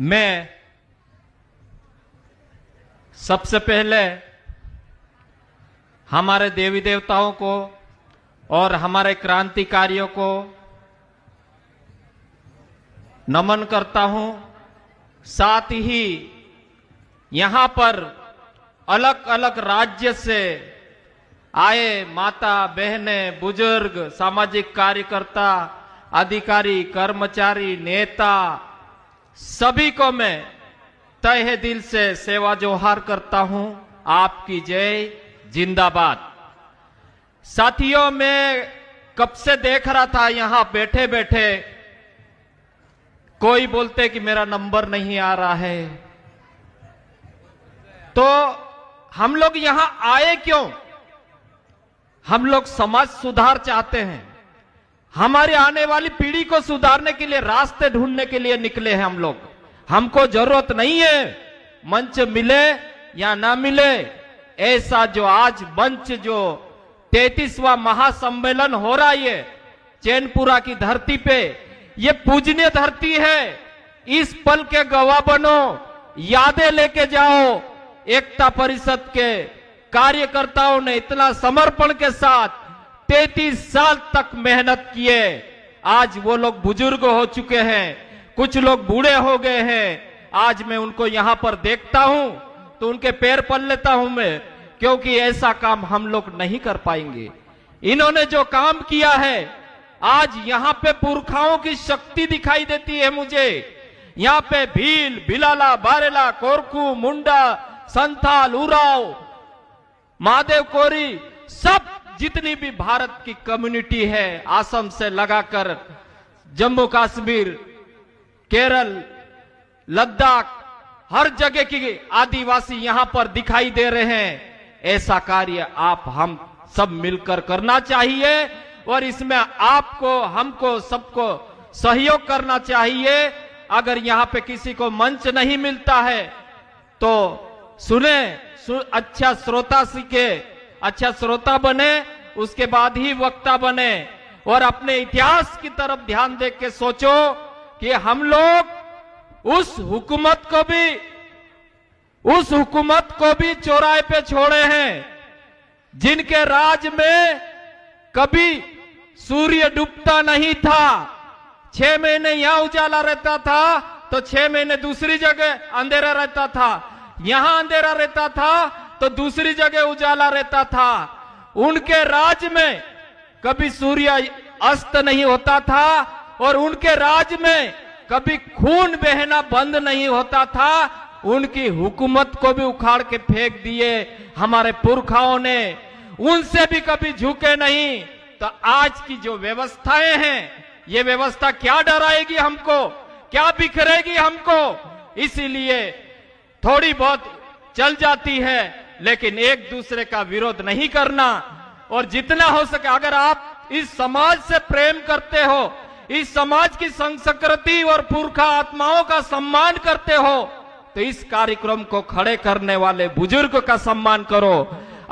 मैं सबसे पहले हमारे देवी देवताओं को और हमारे क्रांतिकारियों को नमन करता हूं। साथ ही यहां पर अलग अलग राज्य से आए माता बहनें, बुजुर्ग, सामाजिक कार्यकर्ता, अधिकारी, कर्मचारी, नेता, सभी को मैं तहे दिल से सेवा जोहार करता हूं। आपकी जय जिंदाबाद। साथियों, मैं कब से देख रहा था यहां बैठे बैठे कोई बोलते कि मेरा नंबर नहीं आ रहा है, तो हम लोग यहां आए क्यों? हम लोग समाज सुधार चाहते हैं। हमारी आने वाली पीढ़ी को सुधारने के लिए रास्ते ढूंढने के लिए निकले हैं हम लोग। हमको जरूरत नहीं है मंच मिले या ना मिले, ऐसा जो आज मंच जो 33वां महासम्मेलन हो रहा है चैनपुरा की धरती पे, ये पूजनीय धरती है। इस पल के गवाह बनो, यादें लेके जाओ। एकता परिषद के कार्यकर्ताओं ने इतना समर्पण के साथ 33 साल तक मेहनत किए। आज वो लोग बुजुर्ग हो चुके हैं, कुछ लोग बूढ़े हो गए हैं। आज मैं उनको यहां पर देखता हूं तो उनके पैर पल लेता हूं मैं, क्योंकि ऐसा काम हम लोग नहीं कर पाएंगे। इन्होंने जो काम किया है, आज यहां पे पुरखाओं की शक्ति दिखाई देती है मुझे। यहां पे भील, भिलाला, बारेला, कोरकू, मुंडा, संथाल, उराव, महादेव कोरी, सब जितनी भी भारत की कम्युनिटी है, असम से लगाकर जम्मू कश्मीर, केरल, लद्दाख, हर जगह की आदिवासी यहां पर दिखाई दे रहे हैं। ऐसा कार्य आप हम सब मिलकर करना चाहिए और इसमें आपको, हमको, सबको सहयोग करना चाहिए। अगर यहां पे किसी को मंच नहीं मिलता है तो सुने, अच्छा श्रोता सीखे, अच्छा श्रोता बने, उसके बाद ही वक्ता बने और अपने इतिहास की तरफ ध्यान दे के सोचो कि हम लोग उस हुकूमत को भी चौराहे पे छोड़े हैं, जिनके राज में कभी सूर्य डूबता नहीं था। 6 महीने यहां उजाला रहता था तो 6 महीने दूसरी जगह अंधेरा रहता था। यहां अंधेरा रहता था तो दूसरी जगह उजाला रहता था। उनके राज में कभी सूर्य अस्त नहीं होता था और उनके राज में कभी खून बहना बंद नहीं होता था। उनकी हुकूमत को भी उखाड़ के फेंक दिए हमारे पुरखाओं ने, उनसे भी कभी झुके नहीं। तो आज की जो व्यवस्थाएं हैं, ये व्यवस्था क्या डराएगी हमको, क्या बिखरेगी हमको? इसीलिए थोड़ी बहुत चल जाती है, लेकिन एक दूसरे का विरोध नहीं करना। और जितना हो सके, अगर आप इस समाज से प्रेम करते हो, इस समाज की संस्कृति और पुरखा आत्माओं का सम्मान करते हो, तो इस कार्यक्रम को खड़े करने वाले बुजुर्ग का सम्मान करो।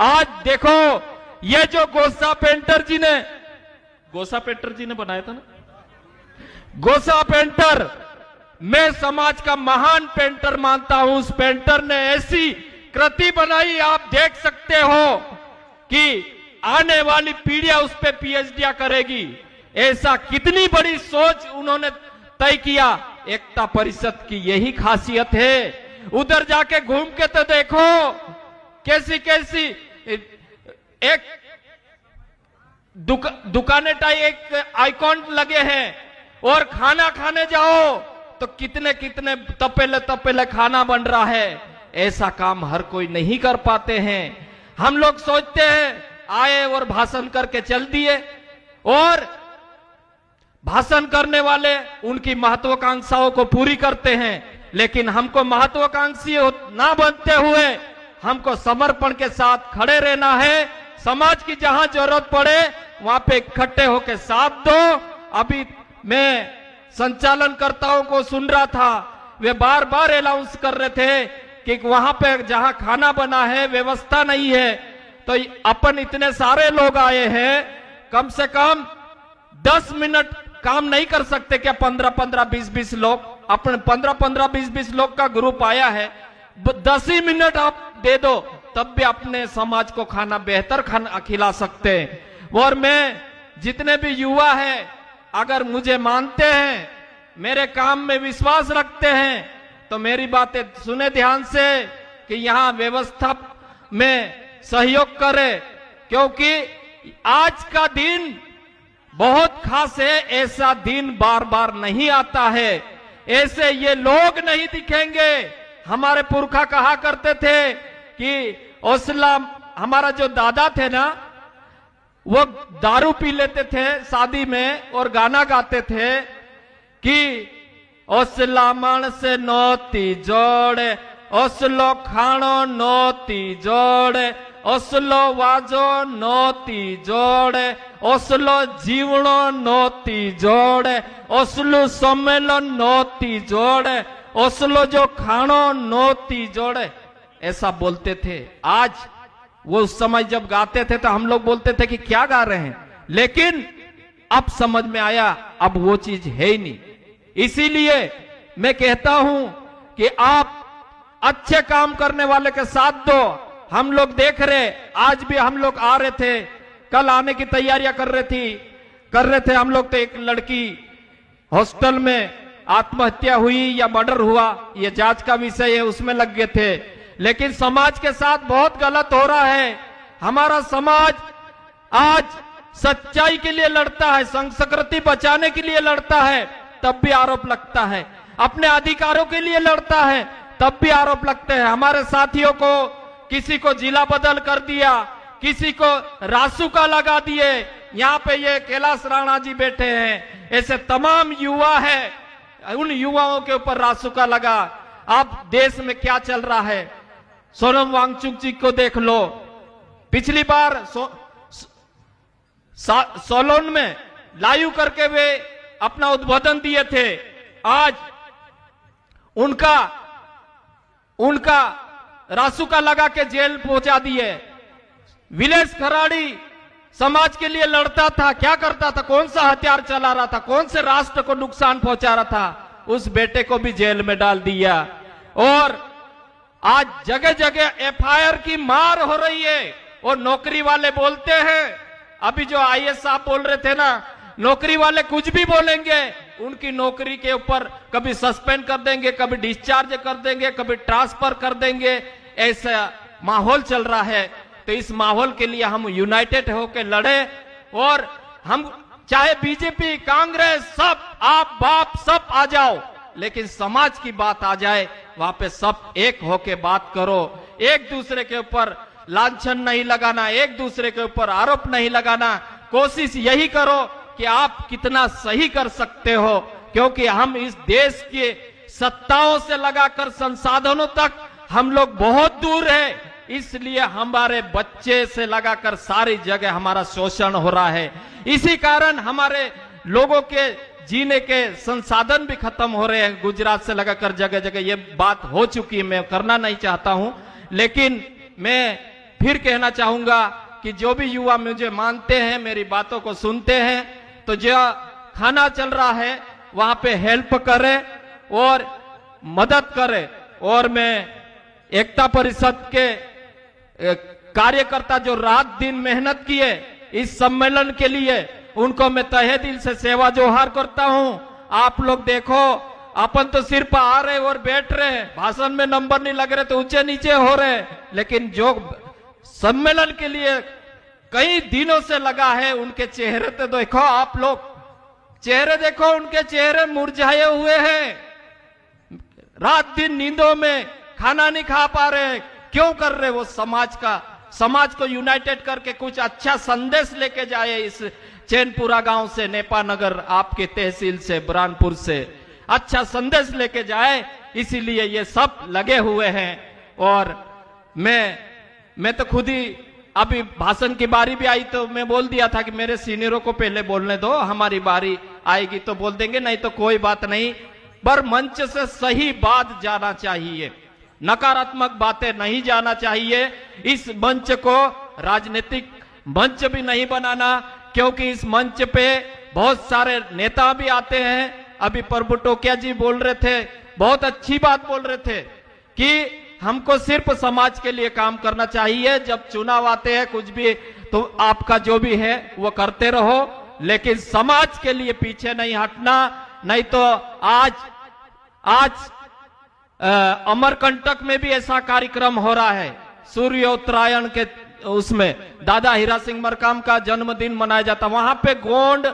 आज देखो, ये जो गोसा पेंटर जी ने बनाया था ना, गोसा पेंटर, मैं समाज का महान पेंटर मानता हूं। उस पेंटर ने ऐसी कृति बनाई, आप देख सकते हो कि आने वाली पीढ़ियां उस पे पीएचडी करेगी। ऐसा कितनी बड़ी सोच उन्होंने तय किया। एकता परिषद की यही खासियत है। उधर जाके घूम के तो देखो कैसी कैसी एक दुकानें टाइप एक आइकॉन लगे हैं, और खाना खाने जाओ तो कितने कितने तपेले खाना बन रहा है। ऐसा काम हर कोई नहीं कर पाते हैं। हम लोग सोचते हैं आए और भाषण करके चल दिए, और भाषण करने वाले उनकी महत्वाकांक्षाओं को पूरी करते हैं, लेकिन हमको महत्वाकांक्षी ना बनते हुए हमको समर्पण के साथ खड़े रहना है। समाज की जहां जरूरत पड़े वहां पे इकट्ठे होकर साथ दो। अभी मैं संचालनकर्ताओं को सुन रहा था, वे बार बार अनाउंस कर रहे थे कि वहां पे जहां खाना बना है व्यवस्था नहीं है। तो अपन इतने सारे लोग आए हैं, कम से कम 10 मिनट काम नहीं कर सकते क्या? 15-15, 20-20 लोग अपने 15-15, 20-20 लोग का ग्रुप आया है, 10 ही मिनट आप दे दो तब भी अपने समाज को खाना बेहतर खाना खिला सकते हैं। और मैं जितने भी युवा हैं, अगर मुझे मानते हैं, मेरे काम में विश्वास रखते हैं, तो मेरी बातें सुने ध्यान से कि यहां व्यवस्था में सहयोग करें, क्योंकि आज का दिन बहुत खास है। ऐसा दिन बार बार नहीं आता है, ऐसे ये लोग नहीं दिखेंगे। हमारे पुरखा कहा करते थे कि औसला, हमारा जो दादा थे ना, वो दारू पी लेते थे शादी में और गाना गाते थे कि ओसला माणस नोती जोड़े, ओसलो खाणो नोती जोड़े, ओसलो वाजो नोती जोड़े, ओसलो जीवणो नोती जोड़े, ओसलो सम्मेलन नोती जोड़े, ओसलो जो खाणो नोती जोड़े, ऐसा बोलते थे। आज वो उस समय जब गाते थे तो हम लोग बोलते थे कि क्या गा रहे हैं, लेकिन अब समझ में आया अब वो चीज है ही नहीं। इसीलिए मैं कहता हूं कि आप अच्छे काम करने वाले के साथ दो। हम लोग देख रहे, आज भी हम लोग आ रहे थे, कल आने की तैयारियां कर रहे थे हम लोग। तो एक लड़की हॉस्टल में आत्महत्या हुई या मर्डर हुआ, ये जांच का विषय है, उसमें लग गए थे। लेकिन समाज के साथ बहुत गलत हो रहा है। हमारा समाज आज सच्चाई के लिए लड़ता है, संस्कृति बचाने के लिए लड़ता है, तब भी आरोप लगता है। अपने अधिकारों के लिए लड़ता है, तब भी आरोप लगते हैं। हमारे साथियों को किसी को जिला बदल कर दिया, किसी को रासुका लगा दिए। यहाँ पे ये कैलाश राणा जी बैठे हैं, ऐसे तमाम युवा है, उन युवाओं के ऊपर रासुका लगा। अब देश में क्या चल रहा है, सोनम वांगचुक जी को देख लो। पिछली बार सोलन में लाइव करके वे अपना उद्बोधन दिए थे, आज उनका रासुका लगा के जेल पहुंचा दिए। विलेश खराड़ी समाज के लिए लड़ता था, क्या करता था, कौन सा हथियार चला रहा था, कौन से राष्ट्र को नुकसान पहुंचा रहा था, उस बेटे को भी जेल में डाल दिया। और आज जगह जगह एफआईआर की मार हो रही है। और नौकरी वाले बोलते हैं, अभी जो आईएएस साहब बोल रहे थे ना, नौकरी वाले कुछ भी बोलेंगे, उनकी नौकरी के ऊपर कभी सस्पेंड कर देंगे, कभी डिस्चार्ज कर देंगे, कभी ट्रांसफर कर देंगे। ऐसा माहौल चल रहा है। तो इस माहौल के लिए हम यूनाइटेड होकर लड़े, और हम चाहे बीजेपी, कांग्रेस, सब आप बाप सब आ जाओ, लेकिन समाज की बात आ जाए, वहां पे सब एक होके बात करो। एक दूसरे के ऊपर लांछन नहीं लगाना, एक दूसरे के ऊपर आरोप नहीं लगाना। कोशिश यही करो कि आप कितना सही कर सकते हो, क्योंकि हम इस देश के सत्ताओं से लगाकर संसाधनों तक हम लोग बहुत दूर है। इसलिए हमारे बच्चे से लगाकर सारी जगह हमारा शोषण हो रहा है। इसी कारण हमारे लोगों के जीने के संसाधन भी खत्म हो रहे हैं। गुजरात से लगाकर जगह जगह ये बात हो चुकी है, मैं करना नहीं चाहता हूं, लेकिन मैं फिर कहना चाहूंगा कि जो भी युवा मुझे मानते हैं, मेरी बातों को सुनते हैं, तो जो खाना चल रहा है वहां पे हेल्प करें और मदद करें। और मैं एकता परिषद के कार्यकर्ता जो रात दिन मेहनत किए इस सम्मेलन के लिए, उनको मैं तहे दिल से सेवा जोहार करता हूं। आप लोग देखो, अपन तो सिर्फ आ रहे और बैठ रहे हैं, भाषण में नंबर नहीं लग रहे तो ऊंचे नीचे हो रहे, लेकिन जो सम्मेलन के लिए कई दिनों से लगा है, उनके चेहरे तो देखो, आप लोग चेहरे देखो, उनके चेहरे मुरझाए हुए हैं। रात दिन नींदों में खाना नहीं खा पा रहे। क्यों कर रहे? वो समाज को यूनाइटेड करके कुछ अच्छा संदेश लेके जाए। इस चैनपुरा गांव से, नेपा नगर आपके तहसील से, बुरहानपुर से अच्छा संदेश लेके जाए, इसीलिए ये सब लगे हुए हैं। और मैं तो खुद ही अभी भाषण की बारी भी आई तो मैं बोल दिया था कि मेरे सीनियरों को पहले बोलने दो, हमारी बारी आएगी तो बोल देंगे, नहीं तो कोई बात नहीं। पर मंच से सही बात जाना चाहिए, नकारात्मक बातें नहीं जाना चाहिए। इस मंच को राजनीतिक मंच भी नहीं बनाना, क्योंकि इस मंच पे बहुत सारे नेता भी आते हैं अभी प्रभु टोकिया जी बोल रहे थे, बहुत अच्छी बात बोल रहे थे कि हमको सिर्फ समाज के लिए काम करना चाहिए। जब चुनाव आते हैं कुछ भी तो आपका जो भी है वो करते रहो, लेकिन समाज के लिए पीछे नहीं हटना। नहीं तो आज अमरकंटक में भी ऐसा कार्यक्रम हो रहा है, सूर्य उत्तरायण के उसमें दादा हीरा सिंह मरकाम का जन्मदिन मनाया जाता, वहां पे गोंड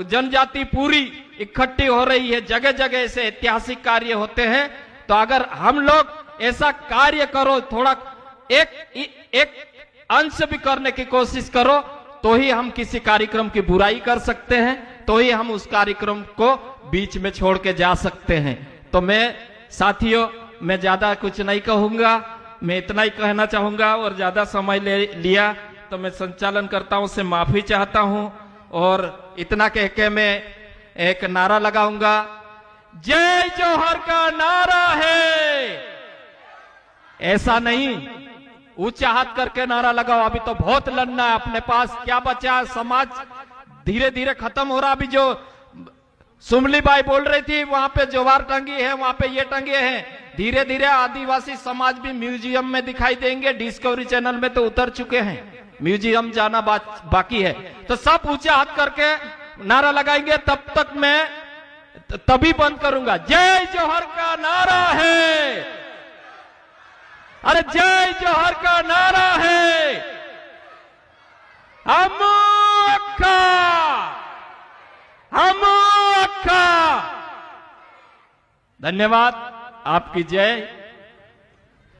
जनजाति पूरी इकट्ठी हो रही है, जगह जगह ऐसे ऐतिहासिक कार्य होते हैं। तो अगर हम लोग ऐसा कार्य करो, थोड़ा एक अंश भी करने की कोशिश करो, तो ही हम किसी कार्यक्रम की बुराई कर सकते हैं, तो ही हम उस कार्यक्रम को बीच में छोड़ के जा सकते हैं। तो मैं साथियों, मैं ज्यादा कुछ नहीं कहूंगा, मैं इतना ही कहना चाहूंगा और ज्यादा समय ले लिया तो मैं संचालन करता हूं से माफी चाहता हूं। और इतना कह के मैं एक नारा लगाऊंगा, जय जौहर का नारा है। ऐसा नहीं ऊंचा हाथ करके नारा लगाओ, अभी तो बहुत लड़ना है, अपने पास क्या बचा है। समाज धीरे धीरे खत्म हो रहा। अभी जो सुमली बाई बोल रही थी, वहां पे ज्वार टंगी है, वहां पे ये टंगे हैं। धीरे धीरे आदिवासी समाज भी म्यूजियम में दिखाई देंगे, डिस्कवरी चैनल में तो उतर चुके हैं, म्यूजियम जाना बाकी है। तो सब ऊंचा हाथ करके नारा लगाएंगे, तब तक मैं तभी बंद करूंगा। जय जौहर का नारा है, अरे जय जौहर का नारा है। हम धन्यवाद, आपकी जय।